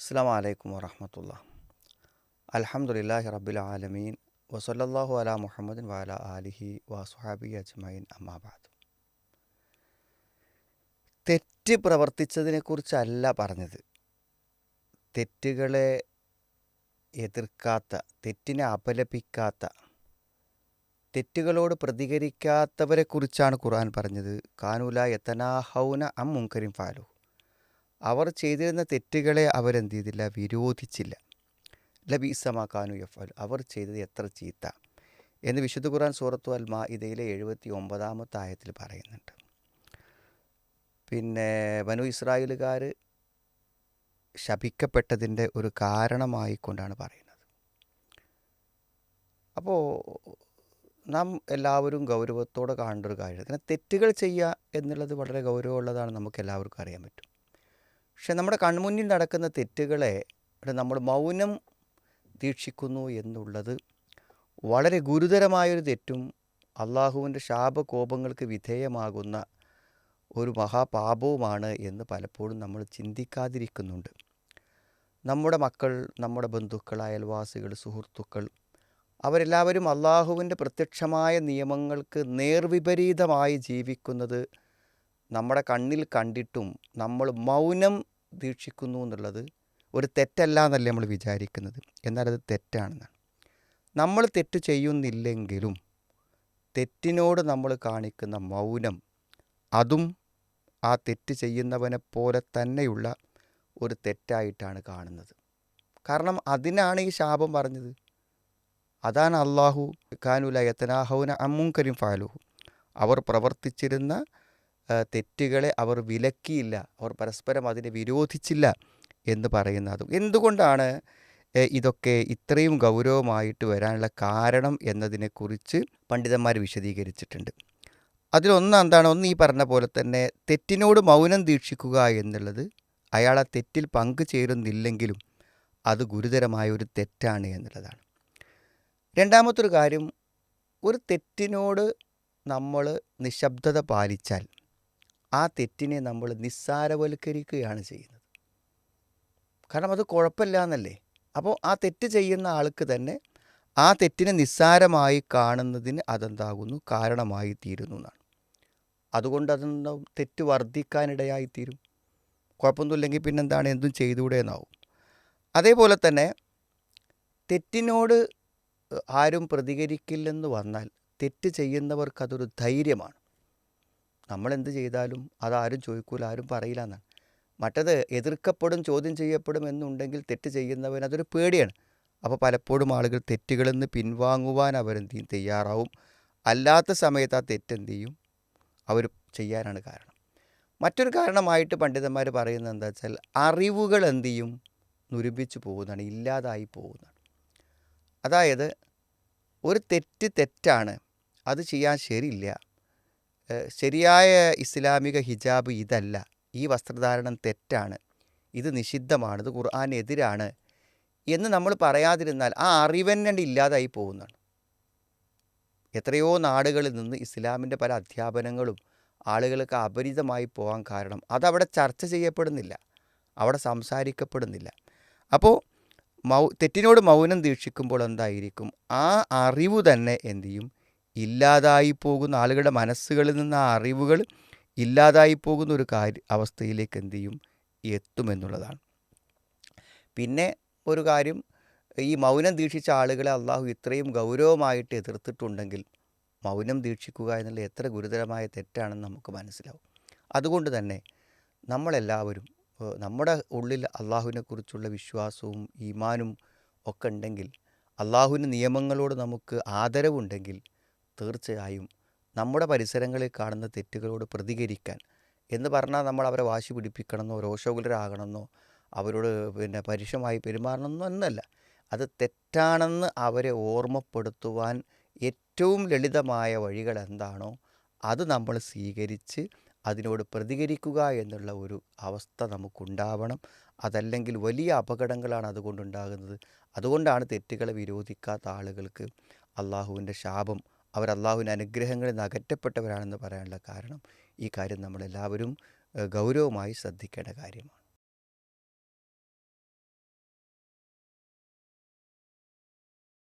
അസ്സലാമു അലൈക്കും വറഹ്മത്തുള്ളാഹി. അൽഹംദുലില്ലാഹി റബ്ബിൽ ആലമീൻ വസല്ലല്ലാഹു അലാ മുഹമ്മദിൻ വഅലാ ആലിഹി വസ്വഹാബിഹി അജ്മഈൻ അമ്മാ ബഅദ്. തെറ്റ് പ്രവർത്തിച്ചതിനെക്കുറിച്ചല്ല പറഞ്ഞത്. തെറ്റുകളെ എതിർക്കാത്ത, തെറ്റിനെ അപലപിക്കാത്ത, തെറ്റുകളോട് പ്രതികരിക്കാത്തവരെക്കുറിച്ചാണ് ഖുർആൻ പറഞ്ഞത്. കാനൂ ലാ യതനാഹൗന അൻ മുൻകരിൻ ഫഅലൂഹു. അവർ ചെയ്തിരുന്ന തെറ്റുകളെ അവരെന്ത് ചെയ്തില്ല? വിരോധിച്ചില്ല. ലബീസ മാ കാനൂ യഫ്അലൂൻ. അവർ ചെയ്തത് എത്ര ചീത്ത എന്ന് വിശുദ്ധ ഖുർആൻ സൂറത്തു അൽ മാഇദയിലെ 79-ാമത്തെ ആയത്തിൽ പറയുന്നുണ്ട്. പിന്നെ ബനു ഇസ്രായേലുകാർ ശപിക്കപ്പെട്ടതിൻ്റെ ഒരു കാരണമായിക്കൊണ്ടാണ് പറയുന്നത്. അപ്പോൾ നാം എല്ലാവരും ഗൗരവത്തോടെ കാണേണ്ട ഒരു കാര്യം, കാരണം തെറ്റുകൾ ചെയ്യുക എന്നുള്ളത് വളരെ ഗൗരവമുള്ളതാണ്, നമുക്ക് എല്ലാവർക്കും അറിയാൻ പറ്റും. പക്ഷെ നമ്മുടെ കൺമുന്നിൽ നടക്കുന്ന തെറ്റുകളെ നമ്മൾ മൗനം ദീക്ഷിക്കുന്നു എന്നുള്ളത് വളരെ ഗുരുതരമായൊരു തെറ്റും അള്ളാഹുവിൻ്റെ ശാപകോപങ്ങൾക്ക് വിധേയമാകുന്ന ഒരു മഹാപാപവുമാണ് എന്ന് പലപ്പോഴും നമ്മൾ ചിന്തിക്കാതിരിക്കുന്നുണ്ട്. നമ്മുടെ മക്കൾ, നമ്മുടെ ബന്ധുക്കൾ, അയൽവാസികൾ, സുഹൃത്തുക്കൾ, അവരെല്ലാവരും അള്ളാഹുവിൻ്റെ പ്രത്യക്ഷമായ നിയമങ്ങൾക്ക് നേർവിപരീതമായി ജീവിക്കുന്നത് നമ്മുടെ കണ്ണിൽ കണ്ടിട്ടും നമ്മൾ മൗനം ദീക്ഷിക്കുന്നു എന്നുള്ളത് ഒരു തെറ്റല്ല എന്നല്ലേ നമ്മൾ വിചാരിക്കുന്നത്. എന്നാൽ അത് തെറ്റാണെന്നാണ്. നമ്മൾ തെറ്റ് ചെയ്യുന്നില്ലെങ്കിലും തെറ്റിനോട് നമ്മൾ കാണിക്കുന്ന മൗനം, അതും ആ തെറ്റ് ചെയ്യുന്നവനെ പോലെ തന്നെയുള്ള ഒരു തെറ്റായിട്ടാണ് കാണുന്നത്. കാരണം അതിനാണ് ഈ ശാപം പറഞ്ഞത്. അതാണ് അള്ളാഹു കാനൂ ലാ യതനാഹൗന അൻ മുൻകരിൻ ഫഅലൂഹു. അവർ പ്രവർത്തിച്ചിരുന്ന തെറ്റുകളെ അവർ വിലക്കിയില്ല, അവർ പരസ്പരം അതിനെ വിരോധിച്ചില്ല എന്ന് പറയുന്നത്. എന്തുകൊണ്ടാണ് ഇതൊക്കെ ഇത്രയും ഗൗരവമായിട്ട് വരാനുള്ള കാരണം എന്നതിനെക്കുറിച്ച് പണ്ഡിതന്മാർ വിശദീകരിച്ചിട്ടുണ്ട്. അതിലൊന്ന് എന്താണ്? ഒന്ന്, ഈ പറഞ്ഞ പോലെ തന്നെ തെറ്റിനോട് മൗനം ദീക്ഷിക്കുക എന്നുള്ളത് അയാൾ ആ തെറ്റിൽ പങ്കുചേരുന്നില്ലെങ്കിലും അത് ഗുരുതരമായ ഒരു തെറ്റാണ് എന്നുള്ളതാണ്. രണ്ടാമത്തൊരു കാര്യം, ഒരു തെറ്റിനോട് നമ്മൾ നിശബ്ദത പാലിച്ചാൽ ആ തെറ്റിനെ നമ്മൾ നിസ്സാരവൽക്കരിക്കുകയാണ് ചെയ്യുന്നത്. കാരണം അത് കുഴപ്പമില്ല എന്നല്ലേ. അപ്പോൾ ആ തെറ്റ് ചെയ്യുന്ന ആൾക്ക് തന്നെ ആ തെറ്റിനെ നിസ്സാരമായി കാണുന്നതിന് അതെന്താകുന്നു? കാരണമായി തീരുന്നു എന്നാണ്. അതുകൊണ്ട് അതെന്താവും? തെറ്റ് വർദ്ധിക്കാനിടയായിത്തീരും. കുഴപ്പമൊന്നുമില്ലെങ്കിൽ പിന്നെന്താണ്, എന്തും ചെയ്തുകൂടെ എന്നാവും. അതേപോലെ തന്നെ തെറ്റിനോട് ആരും പ്രതികരിക്കില്ലെന്ന് വന്നാൽ തെറ്റ് ചെയ്യുന്നവർക്കതൊരു ധൈര്യമാണ്. നമ്മളെന്ത് ചെയ്താലും അതാരും ചോദിക്കൂല, ആരും പറയില്ല എന്നാണ്. മറ്റത് എതിർക്കപ്പെടും, ചോദ്യം ചെയ്യപ്പെടും എന്നുണ്ടെങ്കിൽ തെറ്റ് ചെയ്യുന്നവൻ അതൊരു പേടിയാണ്. അപ്പോൾ പലപ്പോഴും ആളുകൾ തെറ്റുകളിൽ നിന്ന് പിൻവാങ്ങുവാൻ അവരെന്ത് ചെയ്യും? തയ്യാറാവും. അല്ലാത്ത സമയത്ത് ആ തെറ്റെന്ത് ചെയ്യും? അവർ ചെയ്യാനാണ് കാരണം. മറ്റൊരു കാരണമായിട്ട് പണ്ഡിതന്മാർ പറയുന്നത് എന്താ വെച്ചാൽ, അറിവുകൾ എന്ത് ചെയ്യും? നുരുമ്പിച്ച് പോകുന്നതാണ്, ഇല്ലാതായി പോകുന്നതാണ്. അതായത് ഒരു തെറ്റ് തെറ്റാണ്, അത് ചെയ്യാൻ ശരിയില്ല, ശരിയായ ഇസ്ലാമിക ഹിജാബ് ഇതല്ല, ഈ വസ്ത്രധാരണം തെറ്റാണ്, ഇത് നിഷിദ്ധമാണ്, ഇത് ഖുർആനെതിരാണ് എന്ന് നമ്മൾ പറയാതിരുന്നാൽ ആ അറിവന്നെ ഇല്ലാതായി പോകുന്നതാണ്. എത്രയോ നാടുകളിൽ നിന്ന് ഇസ്ലാമിൻ്റെ പല അധ്യാപനങ്ങളും ആളുകൾക്ക് അപരിചിതമായി പോകാൻ കാരണം അതവിടെ ചർച്ച ചെയ്യപ്പെടുന്നില്ല, അവിടെ സംസാരിക്കപ്പെടുന്നില്ല. അപ്പോൾ തെറ്റിനോട് മൗനം ദീക്ഷിക്കുമ്പോൾ എന്തായിരിക്കും? ആ അറിവ് തന്നെ എന്തു ചെയ്യും? ഇല്ലാതായി പോകുന്ന, ആളുകളുടെ മനസ്സുകളിൽ നിന്ന് ആ അറിവുകൾ ഇല്ലാതായി പോകുന്ന ഒരു അവസ്ഥയിലേക്ക് എന്തു ചെയ്യും? എത്തുമെന്നുള്ളതാണ്. പിന്നെ ഒരു കാര്യം, ഈ മൗനം ദീക്ഷിച്ച ആളുകളെ അള്ളാഹു ഇത്രയും ഗൗരവമായിട്ട് എതിർത്തിട്ടുണ്ടെങ്കിൽ മൗനം ദീക്ഷിക്കുക എന്നുള്ള എത്ര ഗുരുതരമായ തെറ്റാണെന്ന് നമുക്ക് മനസ്സിലാവും. അതുകൊണ്ട് തന്നെ നമ്മളെല്ലാവരും നമ്മുടെ ഉള്ളിൽ അള്ളാഹുവിനെക്കുറിച്ചുള്ള വിശ്വാസവും ഈമാനും ഒക്കെ ഉണ്ടെങ്കിൽ, അള്ളാഹുവിൻ്റെ നിയമങ്ങളോട് നമുക്ക് ആദരവുണ്ടെങ്കിൽ തീർച്ചയായും നമ്മുടെ പരിസരങ്ങളിൽ കാണുന്ന തെറ്റുകളോട് പ്രതികരിക്കാൻ, എന്ന് പറഞ്ഞാൽ നമ്മൾ അവരെ വാശി പിടിപ്പിക്കണമെന്നോ രോഷകുലരാകണമെന്നോ അവരോട് പരുഷമായി പെരുമാറണമെന്നോ എന്നല്ല. അത് തെറ്റാണെന്ന് അവരെ ഓർമ്മപ്പെടുത്തുവാൻ ഏറ്റവും ലളിതമായ വഴികൾ എന്താണോ അത് നമ്മൾ സ്വീകരിച്ച് അതിനോട് പ്രതികരിക്കുക എന്നുള്ള ഒരു അവസ്ഥ നമുക്കുണ്ടാവണം. അതല്ലെങ്കിൽ വലിയ അപകടങ്ങളാണ് അതുകൊണ്ടുണ്ടാകുന്നത്. അതുകൊണ്ടാണ് തെറ്റുകളെ വിരോധിക്കാത്ത ആളുകൾക്ക് അള്ളാഹുവിൻ്റെ ശാപം, അവർ അള്ളാഹുവിൻ്റെ അനുഗ്രഹങ്ങളിൽ നിന്ന് അകറ്റപ്പെട്ടവരാണെന്ന് പറയാനുള്ള കാരണം ഈ കാര്യം നമ്മളെല്ലാവരും ഗൗരവമായി ശ്രദ്ധിക്കേണ്ട കാര്യമാണ്.